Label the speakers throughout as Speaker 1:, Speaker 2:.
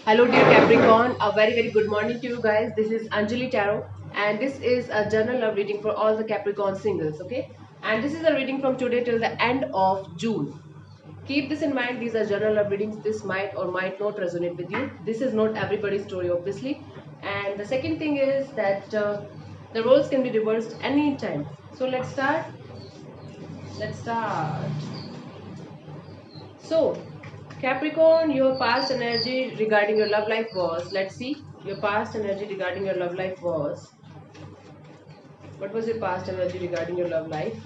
Speaker 1: Hello, dear Capricorn. A very good morning to you guys. This is Anjali Tarot, and this is a general love reading for all the Capricorn singles. Okay, and this is a reading from today till the end of June. Keep this in mind. These are general love readings. This might or might not resonate with you. This is not everybody's story, obviously. And the second thing is that the roles can be reversed anytime. So let's start. Let's start. So, Capricorn, your past energy regarding your love life was, let's see, your past energy regarding your love life was, what was your past energy regarding your love life?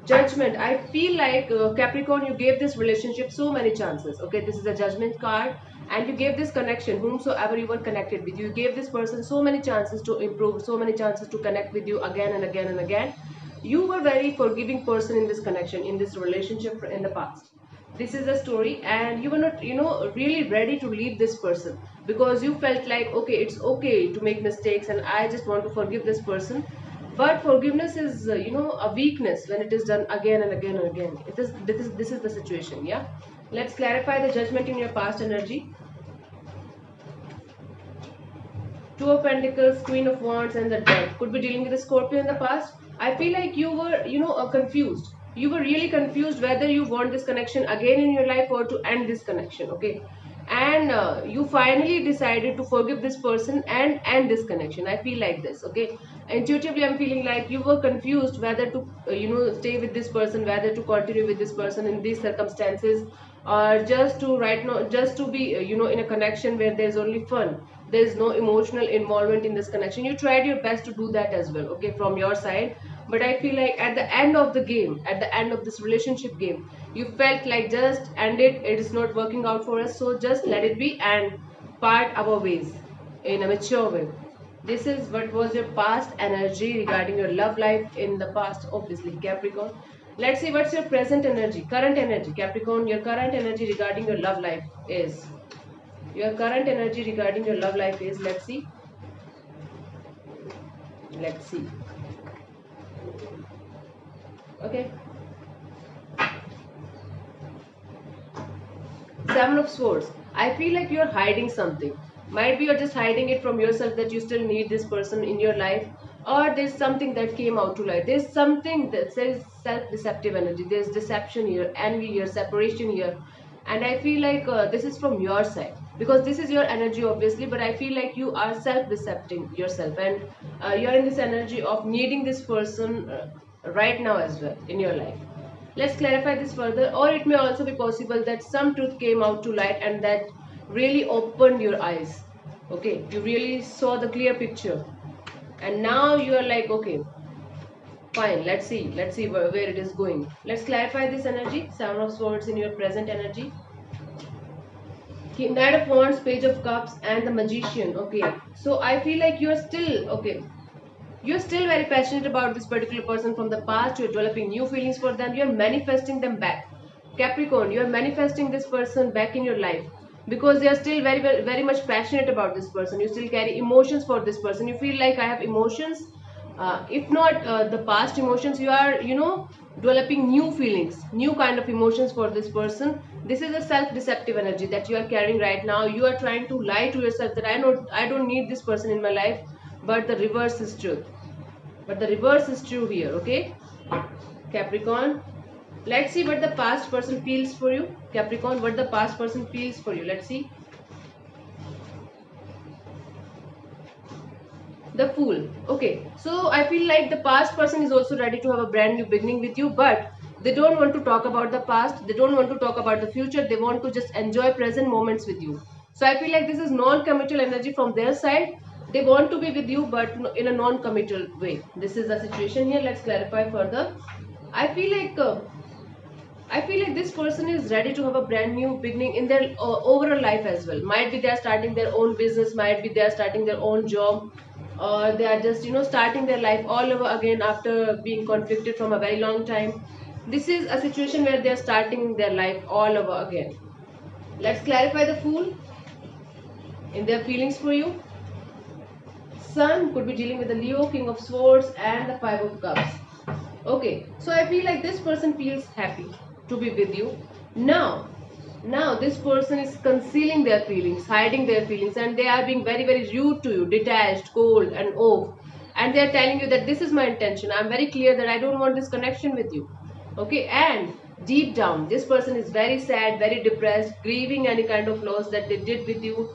Speaker 1: Judgment. I feel like Capricorn, you gave this relationship so many chances. Okay, this is a judgment card, and you gave this connection, whomsoever you were connected with, you gave this person so many chances to improve, so many chances to connect with you again and again and again. You were very forgiving person in this connection, in this relationship in the past. This is a story, and you were not, really ready to leave this person because you felt like, okay, it's okay to make mistakes, and I just want to forgive this person. But forgiveness is, a weakness when it is done again and again and again. This is the situation. Yeah. Let's clarify the judgment in your past energy. Two of Pentacles, Queen of Wands, and the Death. Could be dealing with a Scorpio in the past. I feel like you were, confused. You were really confused whether you want this connection again in your life or to end this connection. Okay, and you finally decided to forgive this person and end this connection. I feel like this. Okay, intuitively, I'm feeling like you were confused whether to, stay with this person, whether to continue with this person in these circumstances, or just to right now, just to be, in a connection where there's only fun, there's no emotional involvement in this connection. You tried your best to do that as well, okay, from your side. But I feel like at the end of the game, at the end of this relationship game, you felt like just end it. It is not working out for us, so just let it be and part our ways in a mature way. This is what was your past energy regarding your love life in the past, obviously, Capricorn. Let's see what's your present energy, current energy, Capricorn. Your current energy regarding your love life is, your current energy regarding your love life is, let's see. Let's see. Okay. Seven of Swords. I feel like you're hiding something. Might be you're just hiding it from yourself that you still need this person in your life, or there's something that came out to light. There's something that says self-deceptive energy. There's deception here, envy here, separation here, and I feel like this is from your side because this is your energy, obviously. But I feel like you are self-decepting yourself, and you're in this energy of needing this person right now as well in your life. Let's clarify this further, or it may also be possible that some truth came out to light and that really opened your eyes. Okay, you really saw the clear picture, and now you are like, okay, fine, let's see where it is going. Let's clarify this energy. Seven of Swords in your present energy. Knight of Wands, Page of Cups, and the Magician. Okay, so I feel like you're still, okay, you're still very passionate about this particular person from the past. You're developing new feelings for them. You're manifesting them back. Capricorn, you're manifesting this person back in your life because they are still very much passionate about this person. You still carry emotions for this person. You feel like I have emotions. If not the past emotions, you are, developing new feelings, new kind of emotions for this person. This is a self-deceptive energy that you are carrying right now. You are trying to lie to yourself that I don't need this person in my life, but the reverse is truth. But the reverse is true here, okay? Capricorn. Let's see what the past person feels for you. Capricorn, what the past person feels for you. Let's see. The Fool. Okay, so I feel like the past person is also ready to have a brand new beginning with you, but they don't want to talk about the past. They don't want to talk about the future. They want to just enjoy present moments with you. So I feel like this is non-committal energy from their side. They want to be with you, but in a non-committal way. This is the situation here. Let's clarify further. I feel like this person is ready to have a brand new beginning in their overall life as well. Might be they are starting their own business, might be they are starting their own job, or they are just, starting their life all over again after being conflicted from a very long time. This is a situation where they are starting their life all over again. Let's clarify the Fool in their feelings for you. Sun could be dealing with the Leo, King of Swords, and the Five of Cups. Okay, so I feel like this person feels happy to be with you. Now, Now this person is concealing their feelings, hiding their feelings, and they are being very very rude to you, detached, cold and off, and they are telling you that this is my intention, I'm very clear that I don't want this connection with you. Okay, and deep down this person is very sad, very depressed, grieving any kind of loss that they did with you,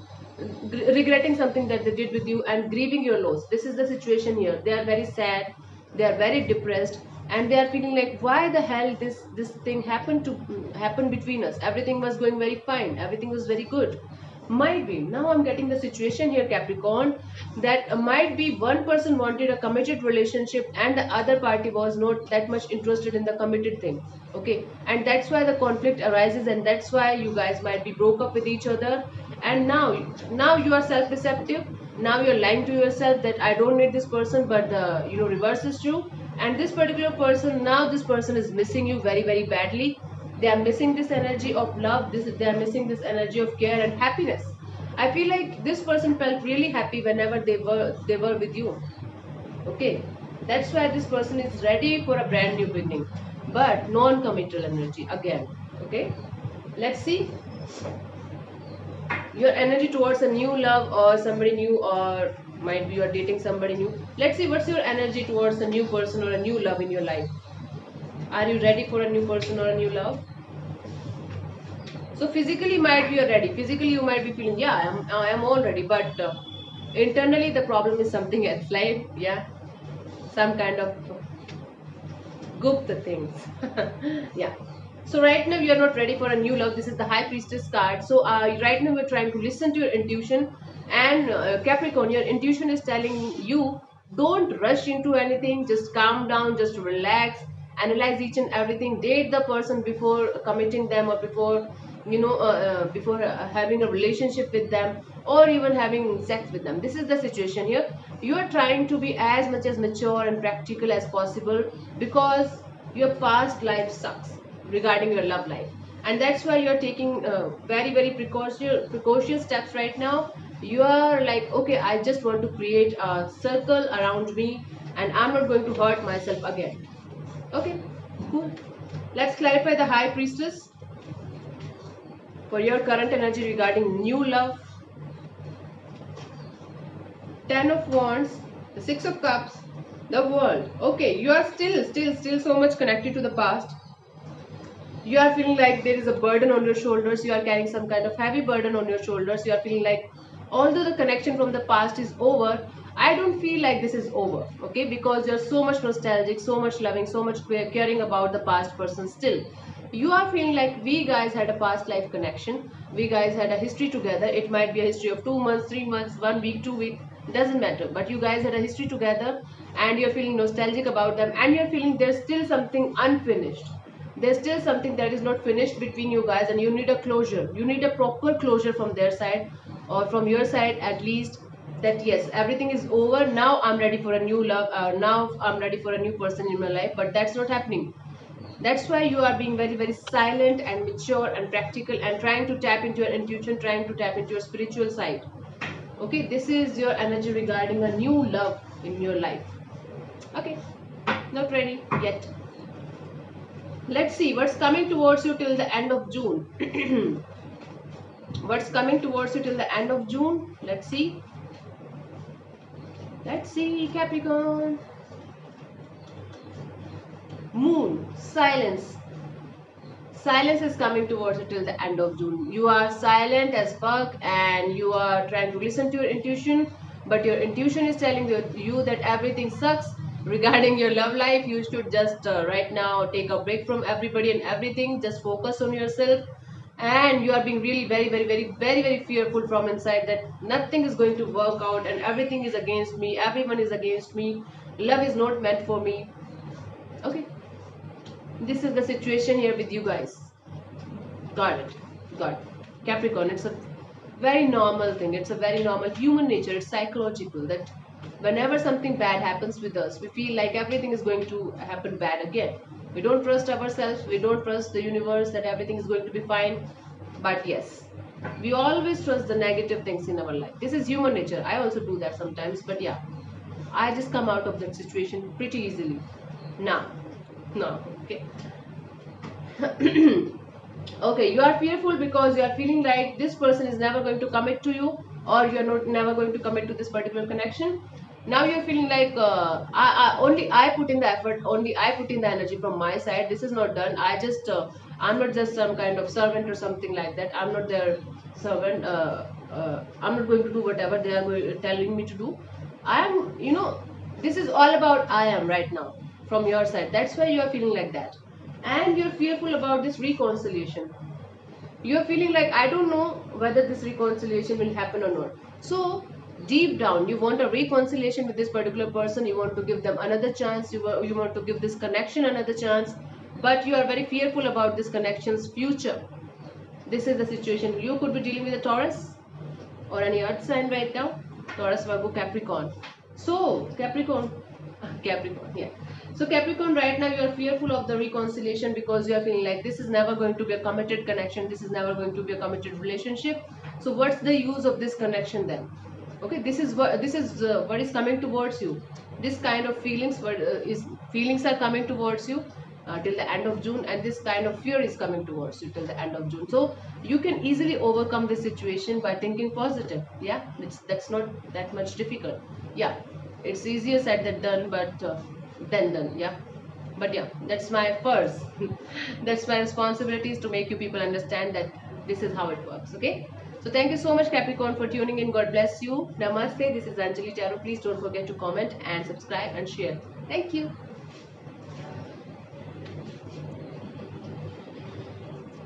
Speaker 1: regretting something that they did with you, and grieving your loss. This is the situation here. They are very sad, they are very depressed, and they are feeling like, why the hell this thing happened to happen between us? Everything was going very fine, everything was very good. Might be now I'm getting the situation here, Capricorn, that might be one person wanted a committed relationship and the other party was not that much interested in the committed thing. Okay, and that's why the conflict arises, and that's why you guys might be broke up with each other. And now you are self deceptive. Now you're lying to yourself that I don't need this person, but the reverse is true. And this particular person, now this person is missing you very very badly. They are missing this energy of love, they are missing this energy of care and happiness. I feel like this person felt really happy whenever they were with you. Okay, that's why this person is ready for a brand new beginning, but non-committal energy again. Okay, let's see your energy towards a new love or somebody new, or might be you are dating somebody new. Let's see what's your energy towards a new person or a new love in your life. Are you ready for a new person or a new love? So physically might be you're ready, physically you might be feeling, yeah, I'm all ready, but internally the problem is something else, like, yeah, some kind of gupta things. Yeah, so right now you are not ready for a new love. This is the high priestess card. So right now we're trying to listen to your intuition, and Capricorn, your intuition is telling you, don't rush into anything, just calm down, just relax, analyze each and everything, date the person before committing them, or before before having a relationship with them, or even having sex with them. This is the situation here. You are trying to be as much as mature and practical as possible, because your past life sucks regarding your love life, and that's why you're taking very very precocious steps right now. You are like, okay, I just want to create a circle around me, and I'm not going to hurt myself again. Okay, cool. Let's clarify the high priestess for your current energy regarding new love. Ten of Wands, the Six of Cups, the World. Okay, you are still so much connected to the past. You are feeling like there is a burden on your shoulders. You are carrying some kind of heavy burden on your shoulders. You are feeling like, although the connection from the past is over, I don't feel like this is over. Okay, because you're so much nostalgic, so much loving, so much caring about the past person still. You are feeling like we guys had a past life connection. We guys had a history together. It might be a history of 2 months, 3 months, 1 week, 2 week, doesn't matter. But you guys had a history together, and you're feeling nostalgic about them, and you're feeling there's still something unfinished. There's still something that is not finished between you guys, and you need a closure. You need a proper closure from their side, or from your side at least, that yes, everything is over now, I'm ready for a new love, now I'm ready for a new person in my life. But that's not happening. That's why you are being very very silent and mature and practical, and trying to tap into your intuition, trying to tap into your spiritual side. Okay, this is your energy regarding a new love in your life. Okay, not ready yet. Let's see what's coming towards you till the end of June. What's coming towards you till the end of June? Let's see. Let's see, Capricorn. Moon, silence. Silence is coming towards you till the end of June. You are silent as fuck, and you are trying to listen to your intuition, but your intuition is telling you that everything sucks regarding your love life. You should just right now take a break from everybody and everything. Just focus on yourself, and you are being really very fearful from inside that nothing is going to work out, and everything is against me. Everyone is against me. Love is not meant for me. Okay, this is the situation here with you guys. Got it. Got it. Capricorn, it's a very normal thing. It's a very normal human nature. It's psychological that whenever something bad happens with us, we feel like everything is going to happen bad again. We don't trust ourselves. We don't trust the universe that everything is going to be fine. But yes, we always trust the negative things in our life. This is human nature. I also do that sometimes. But yeah, I just come out of that situation pretty easily. Now, no, okay. Okay, you are fearful because you are feeling like this person is never going to commit to you, or you are not never going to commit to this particular connection. Now you're feeling like only I put in the effort, only I put in the energy from my side. This is not done. I'm not just some kind of servant or something like that. I'm not their servant. I'm not going to do whatever they are telling me to do. I am, this is all about I am right now from your side. That's why you are feeling like that, and you're fearful about this reconciliation. You're feeling like I don't know whether this reconciliation will happen or not. So deep down you want a reconciliation with this particular person. You want to give them another chance. You want to give this connection another chance, but you are very fearful about this connection's future. This is the situation. You could be dealing with a Taurus or any earth sign right now. Taurus, Virgo, Capricorn. So Capricorn, Capricorn, yeah. So Capricorn, right now you are fearful of the reconciliation because you are feeling like this is never going to be a committed connection. This is never going to be a committed relationship. So what's the use of this connection then? Okay, this is what is coming towards you. This kind of feelings are coming towards you till the end of June, and this kind of fear is coming towards you till the end of June. So you can easily overcome this situation by thinking positive. Yeah, that's not that much difficult. Yeah, it's easier said than done, but then done. Yeah, but yeah, that's my first. That's my responsibility is to make you people understand that this is how it works. Okay. So thank you so much, Capricorn, for tuning in. God bless you. Namaste. This is Anjali Taro. Please don't forget to comment and subscribe and share. Thank you.